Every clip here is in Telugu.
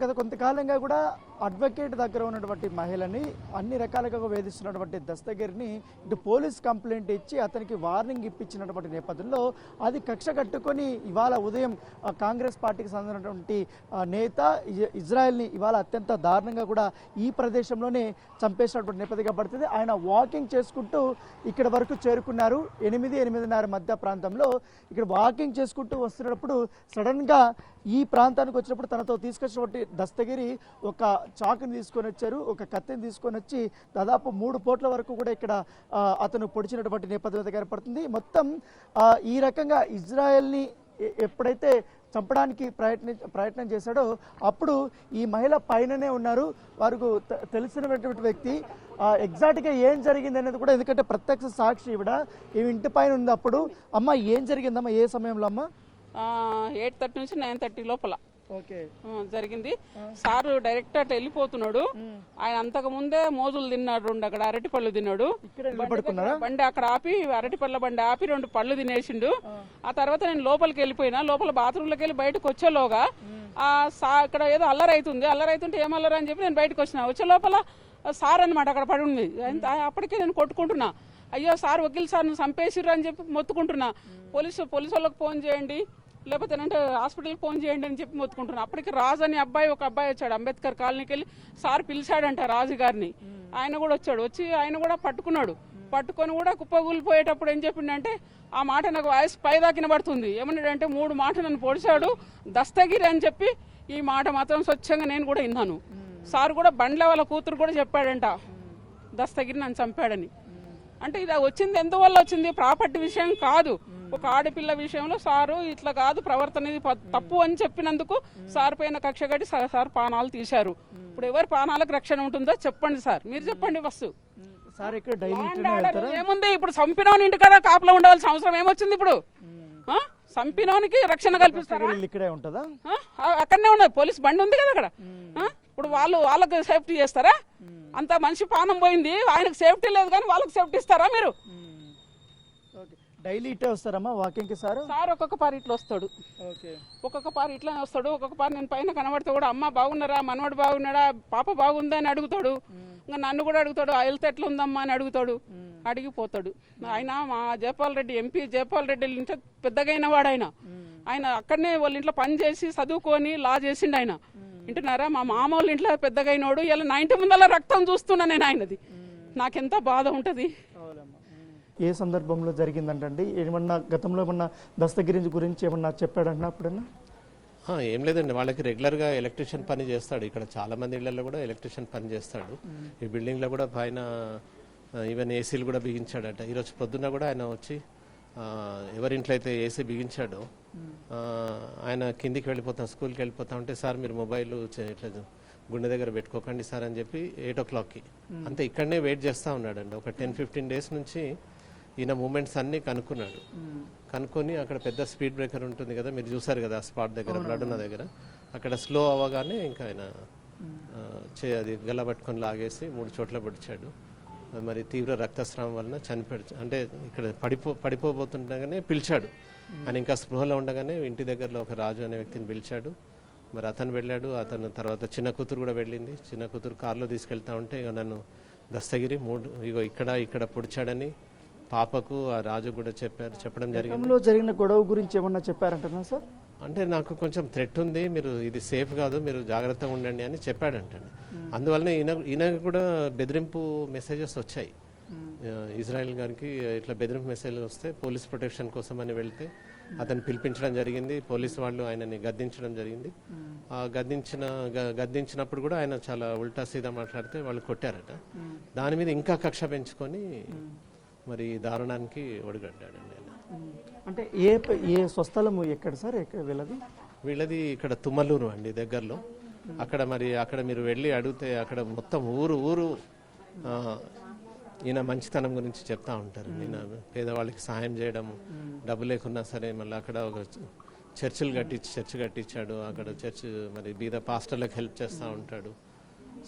గత కొంతకాలంగా కూడా అడ్వకేట్ దగ్గర ఉన్నటువంటి మహిళని అన్ని రకాలుగా వేధిస్తున్నటువంటి దస్తగిరిని ఇటు పోలీస్ కంప్లైంట్ ఇచ్చి అతనికి వార్నింగ్ ఇప్పించినటువంటి నేపథ్యంలో అది కక్ష కట్టుకొని ఇవాళ ఉదయం కాంగ్రెస్ పార్టీకి సంబంధించినటువంటి నేత ఇజ్రాయెల్ని ఇవాళ అత్యంత దారుణంగా కూడా ఈ ప్రదేశంలోనే చంపేసినటువంటి నేపథ్యంగా పడుతుంది. ఆయన వాకింగ్ చేసుకుంటూ ఇక్కడ వరకు చేరుకున్నారు. 8-8:30 మధ్య ప్రాంతంలో ఇక్కడ వాకింగ్ చేసుకుంటూ వస్తున్నప్పుడు సడన్గా ఈ ప్రాంతానికి వచ్చినప్పుడు తనతో తీసుకొచ్చినటువంటి దస్తగిరి ఒక చాకుని తీసుకొని వచ్చారు, ఒక కత్తిని తీసుకొని వచ్చి దాదాపు 3 పోట్ల వరకు కూడా ఇక్కడ అతను పొడిచినటువంటి నేపథ్యం ఏర్పడుతుంది. మొత్తం ఈ రకంగా ఇజ్రాయెల్ని ఎప్పుడైతే చంపడానికి ప్రయత్నం చేశాడో అప్పుడు ఈ మహిళ పైననే ఉన్నారు. వారికి తెలిసినటువంటి వ్యక్తి ఎగ్జాక్ట్గా ఏం జరిగింది అనేది కూడా, ఎందుకంటే ప్రత్యక్ష సాక్షి ఈవిడ ఈ ఇంటి పైన ఉంది. అప్పుడు అమ్మ ఏం జరిగిందమ్మా, ఏ సమయంలో అమ్మ? 8:30 నుంచి 9:30 లోపల జరిగింది. సారు డైరెక్ట్ అట్లా వెళ్ళిపోతున్నాడు. ఆయన అంతకు ముందే మోజులు తిన్నాడు, 2 అక్కడ అరటి పళ్ళు తిన్నాడు. బండి అక్కడ ఆపి అరటి పళ్ళ బండి ఆపి 2 పళ్ళు తినేసిండు. ఆ తర్వాత నేను లోపలికి వెళ్ళిపోయినా, లోపల బాత్రూంలోకి వెళ్ళి బయటకు వచ్చేలోగా ఇక్కడ ఏదో అల్లరి అవుతుంటే ఏం అల్లరి అని చెప్పి నేను బయటకు వచ్చే లోపల సార్ అనమాట అక్కడ పడి ఉంది. అప్పటికే నేను కొట్టుకుంటున్నా, అయ్యో సార్ వకీల్ సార్ నువ్వు చంపేసిర్రు అని చెప్పి మొత్తుకుంటున్నా. పోలీసు వాళ్ళకి ఫోన్ చేయండి, లేకపోతే అంటే హాస్పిటల్కి ఫోన్ చేయండి అని చెప్పి మొత్తుకుంటున్నా. అప్పటికి రాజు అని ఒక అబ్బాయి వచ్చాడు, అంబేద్కర్ కాలనీకి వెళ్ళి సార్ పిలిచాడంట రాజు గారిని. ఆయన కూడా వచ్చి ఆయన కూడా పట్టుకొని కూడా కుప్పగూలిపోయేటప్పుడు ఏం చెప్పిండంటే, ఆ మాట నాకు వాయిస్ పైదాకిన పడుతుంది. ఏమన్నాడంటే 3 మాట నన్ను పొడిచాడు దస్తగిరి అని చెప్పి, ఈ మాట మాత్రం స్వచ్ఛంగా నేను కూడా విన్నాను. సార్ కూడా బండ్ల వాళ్ళ కూతురు కూడా చెప్పాడంట దస్తగిరి నన్ను చంపాడని. అంటే ఇది వచ్చింది ఎందువల్ల వచ్చింది, ప్రాపర్టీ విషయం కాదు, ఒక ఆడపిల్ల విషయంలో సారు ఇట్లా కాదు ప్రవర్తన తప్పు అని చెప్పినందుకు సార్ పైన కక్ష కట్టి సార్ ప్రాణాలు తీశారు. ఇప్పుడు ఎవరి ప్రాణాలకు రక్షణ ఉంటుందో చెప్పండి సార్, మీరు చెప్పండి. ఫస్ట్ ఏముంది, ఇప్పుడు చంపినోని ఇంటికాడ కాపలా ఉండవలసిన అవసరం ఏమొచ్చింది? ఇప్పుడు చంపినోనికి రక్షణ కల్పిస్తారు, అక్కడనే ఉన్నది పోలీస్ బండి ఉంది కదా అక్కడ. ఇప్పుడు వాళ్ళకు సేఫ్టీ చేస్తారా? అంత మనిషి ప్రాణం పోయింది, ఆయనకు సేఫ్టీ లేదు కానీ వాళ్ళకి సేఫ్టీ ఇస్తారా మీరు? డైలీ ఇట్టే వస్తారమ్మా వాకింగ్ కి? సార్ ఒక్కొక్క పారి ఇట్లా వస్తాడు, ఒక్కొక్క పారి ఇట్లానే వస్తాడు. ఒక్కొక్క పారి నేను పైన కనబడితే కూడా అమ్మ బాగున్నారా, మనవాడు బాగున్నాడా, పాప బాగుందా అని అడుగుతాడు. ఇంకా నన్ను కూడా అడుగుతాడు, ఆ హెల్త్ ఎట్లా ఉందమ్మా అని అడుగుతాడు, అడిగిపోతాడు. ఆయన మా జయపాల్ రెడ్డి ఎంపీ జయపాల్ రెడ్డి ఇంట్లో పెద్దగైన వాడు. ఆయన అక్కడనే వాళ్ళ ఇంట్లో పని చేసి చదువుకొని లా చేసిండు ఆయన. వింటున్నారా? మా మామ వాళ్ళ ఇంట్లో పెద్దగైనోడు. ఇలా 90 ముందల రక్తం చూస్తున్నా నేను ఆయనది. నాకెంత బాధ ఉంటుంది. ఏ సందర్భంలో జరిగిందంటండి? ఏమన్నా గతంలో ఏమన్నా దస్తగిరి గురించి ఏమన్నా చెప్పాడంటే అప్పుడన్నా? ఏం లేదండి, వాళ్ళకి రెగ్యులర్గా ఎలక్ట్రీషియన్ పని చేస్తాడు. ఇక్కడ చాలా మంది ఇళ్లలో కూడా ఎలక్ట్రీషియన్ పని చేస్తాడు. ఈ బిల్డింగ్లో కూడా పైన ఈవెన్ ఏసీలు కూడా బిగించాడట. ఈరోజు పొద్దున్న కూడా ఆయన వచ్చి ఎవరింట్లో అయితే ఏసీ బిగించాడో ఆయన కిందికి వెళ్ళిపోతాం, స్కూల్కి వెళ్ళిపోతా ఉంటే, సార్ మీరు మొబైల్ ఇట్లా గుండె దగ్గర పెట్టుకోకండి సార్ అని చెప్పి 8 o'clockకి అంతే ఇక్కడనే వెయిట్ చేస్తూ ఉన్నాడండి. ఒక 10-15 days నుంచి ఈయన మూమెంట్స్ అన్నీ కనుక్కొని అక్కడ పెద్ద స్పీడ్ బ్రేకర్ ఉంటుంది కదా, మీరు చూసారు కదా ఆ స్పాట్ దగ్గర, బ్లడ్ ఉన్న దగ్గర, అక్కడ స్లో అవ్వగానే ఇంకా ఆయన అది గల్లబట్టుకొని లాగేసి 3 చోట్ల పొడిచాడు. మరి తీవ్ర రక్తస్రావం వలన చనిపోయాడు. అంటే ఇక్కడ పడిపోబోతుండగానే పిలిచాడు. ఆయన ఇంకా స్పృహలో ఉండగానే ఇంటి దగ్గరలో ఒక రాజు అనే వ్యక్తిని పిలిచాడు. మరి అతను వెళ్ళాడు. అతను తర్వాత చిన్న కూతురు కూడా వెళ్ళింది. చిన్న కూతురు కారులో తీసుకెళ్తా ఉంటే ఇక నన్ను దస్తగిరి ఇక్కడ పొడిచాడని పాపకు ఆ రాజు కూడా చెప్పడం జరిగింది. జరిగిన గొడవ గురించి ఏమన్నా చెప్పారంటున్నా సార్? అంటే నాకు కొంచెం థ్రెట్ ఉంది, మీరు ఇది సేఫ్ కాదు, మీరు జాగ్రత్తగా ఉండండి అని చెప్పాడంటండి. అందువల్ల ఈయన కూడా బెదిరింపు మెసేజెస్ వచ్చాయి. ఇజ్రాయెల్ గారికి ఇట్లా బెదిరింపు మెసేజ్ వస్తే పోలీస్ ప్రొటెక్షన్ కోసం అని వెళ్తే అతను పిలిపించడం జరిగింది. పోలీసు వాళ్ళు ఆయనని గద్దించడం జరిగింది. గద్దించినప్పుడు కూడా ఆయన చాలా ఉల్టా సీదా మాట్లాడితే వాళ్ళు కొట్టారట. దాని మీద ఇంకా కక్ష పెంచుకొని మరి దారుణానికి ఒడిగడ్డాడండి. అంటే ఏ స్వస్థలము ఎక్కడ సార్? వీళ్ళది ఇక్కడ తుమ్మలూరు అండి దగ్గరలో. అక్కడ మీరు వెళ్ళి అడిగితే అక్కడ మొత్తం ఊరు ఈయన మంచితనం గురించి చెప్తా ఉంటారు. ఈయన పేదవాళ్ళకి సహాయం చేయడం, డబ్బు లేకున్నా సరే మళ్ళీ అక్కడ ఒక చర్చ్ కట్టించాడు. అక్కడ చర్చ్ మరి బీద పాస్టర్లకు హెల్ప్ చేస్తూ ఉంటాడు.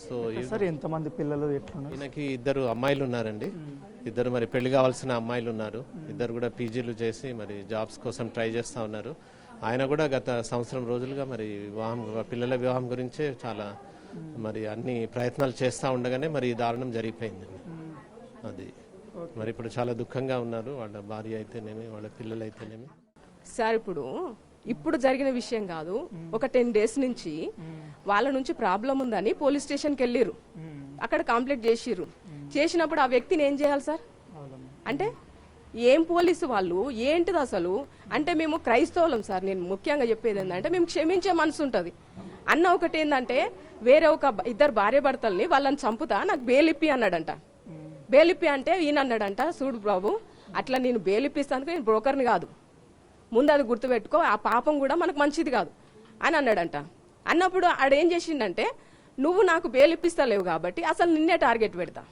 సో ఎంతమంది పిల్లలు? ఈయనకి 2 అమ్మాయిలు ఉన్నారండి. 2 మరి పెళ్లి కావాల్సిన అమ్మాయిలు ఉన్నారు. 2 కూడా పీజీలు చేసి మరి జాబ్స్ కోసం ట్రై చేస్తూ ఉన్నారు. ఆయన కూడా గత సంవత్సరం రోజులుగా మరి వివాహం పిల్లల వివాహం గురించే చాలా మరి అన్ని ప్రయత్నాలు చేస్తూ ఉండగానే మరి ఈ దారుణం జరిగిపోయిందండి. అది మరి ఇప్పుడు చాలా దుఃఖంగా ఉన్నారు వాళ్ళ భార్య అయితేనేమి వాళ్ళ పిల్లలు అయితేనేమి. సార్ ఇప్పుడు జరిగిన విషయం కాదు, ఒక 10 days నుంచి వాళ్ళ నుంచి ప్రాబ్లం ఉందని పోలీస్ స్టేషన్కి వెళ్ళిర్రు, అక్కడ కంప్లైంట్ చేసిర్రు. చేసినప్పుడు ఆ వ్యక్తిని ఏం చేయాలి సార్? అంటే ఏం పోలీసు వాళ్ళు ఏంటిది అసలు? అంటే మేము క్రైస్తవులం సార్. నేను ముఖ్యంగా చెప్పేది ఏంటంటే మేము క్షమించే మనసు ఉంటుంది. అన్న ఒకటి ఏంటంటే వేరే ఒక ఇద్దరు భార్య భర్తల్ని వాళ్ళని చంపుతా, నాకు బేలిప్పి అన్నాడంట. బేలిప్పి అంటే ఈయన అన్నాడంట, చూడు బాబు అట్లా నేను బేలిప్పిస్తాను, నేను బ్రోకర్ని కాదు, ముందు అది గుర్తుపెట్టుకో, ఆ పాపం కూడా మనకు మంచిది కాదు అని అన్నాడంట. అన్నప్పుడు ఆడేం చేసిండంటే, నువ్వు నాకు బేలిప్పిస్తలేవు కాబట్టి అసలు నిన్నే టార్గెట్ పెడతా.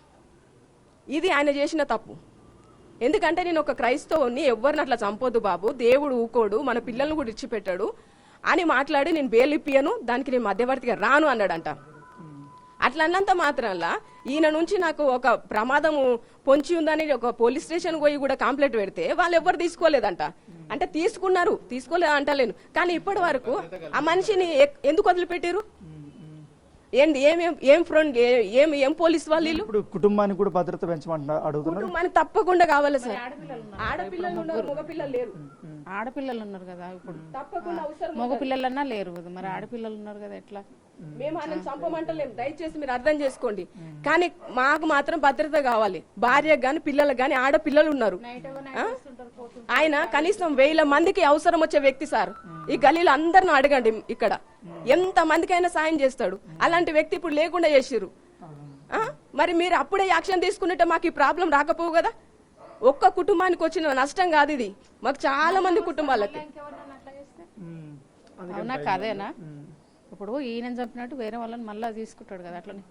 ఇది ఆయన చేసిన తప్పు. ఎందుకంటే నేను ఒక క్రైస్తవుని, ఎవరిని అట్లా చంపొద్దు బాబు, దేవుడు ఊకోడు, మన పిల్లల్ని కూడా ఇచ్చిపెట్టాడు అని మాట్లాడి నేను బేలిప్పియను, దానికి నేను మధ్యవర్తిగా రాను అన్నాడంట. అట్లా అన్నంత మాత్రంలా ఈయన నుంచి నాకు ఒక ప్రమాదము పొంచి ఉందని ఒక పోలీస్ స్టేషన్ పోయి కూడా కంప్లైంట్ పెడితే వాళ్ళు ఎవరు తీసుకోలేదంట. అంటే తీసుకోలేదు అంటలేను, కానీ ఇప్పటి వరకు ఆ మనిషిని ఎందుకు వదిలిపెట్టారు? ఏంటి ఏం ఫ్రెండ్ ఏం పోలీస్ వాళ్ళు వీళ్ళు? ఇప్పుడు కుటుంబానికి కూడా భద్రత పెంచమంటున్నారు, అడుగుతున్నారు. కుటుంబానికి తప్పకుండా కావాలి సార్. ఆడపిల్లలు ఉన్నారు, మగపిల్లలు లేరు. ఆడపిల్లలు ఉన్నారు కదా, ఇప్పుడు తప్పకుండా అవసరం. మగపిల్లలన్నా లేరు కదా, మరి ఆడపిల్లలు ఉన్నారు కదా, ఎట్లా? మేము ఆయన చంపమంటలేము, దయచేసి మీరు అర్థం చేసుకోండి. కానీ మాకు మాత్రం భద్రత కావాలి. భార్యకు గాని పిల్లలకు గాని ఆడపిల్లలు ఉన్నారు. ఆయన కనీసం 1000 మందికి అవసరం వచ్చే వ్యక్తి సార్. ఈ గలీలో అందరిని అడగండి, ఇక్కడ ఎంత మందికైనా సాయం చేస్తాడు. అలాంటి వ్యక్తి ఇప్పుడు లేకుండా చేసిర్రు. మరి మీరు అప్పుడే యాక్షన్ తీసుకున్నట్టే మాకు ఈ ప్రాబ్లం రాకపోవు కదా. ఒక్క కుటుంబానికి వచ్చిన నష్టం కాదు ఇది, మాకు చాలా మంది కుటుంబాలకి. అవునా కాదేనా? ఇప్పుడు ఈయన చంపినట్టు వేరే వాళ్ళని మళ్ళీ తీసుకుంటాడు కదా, అట్లనే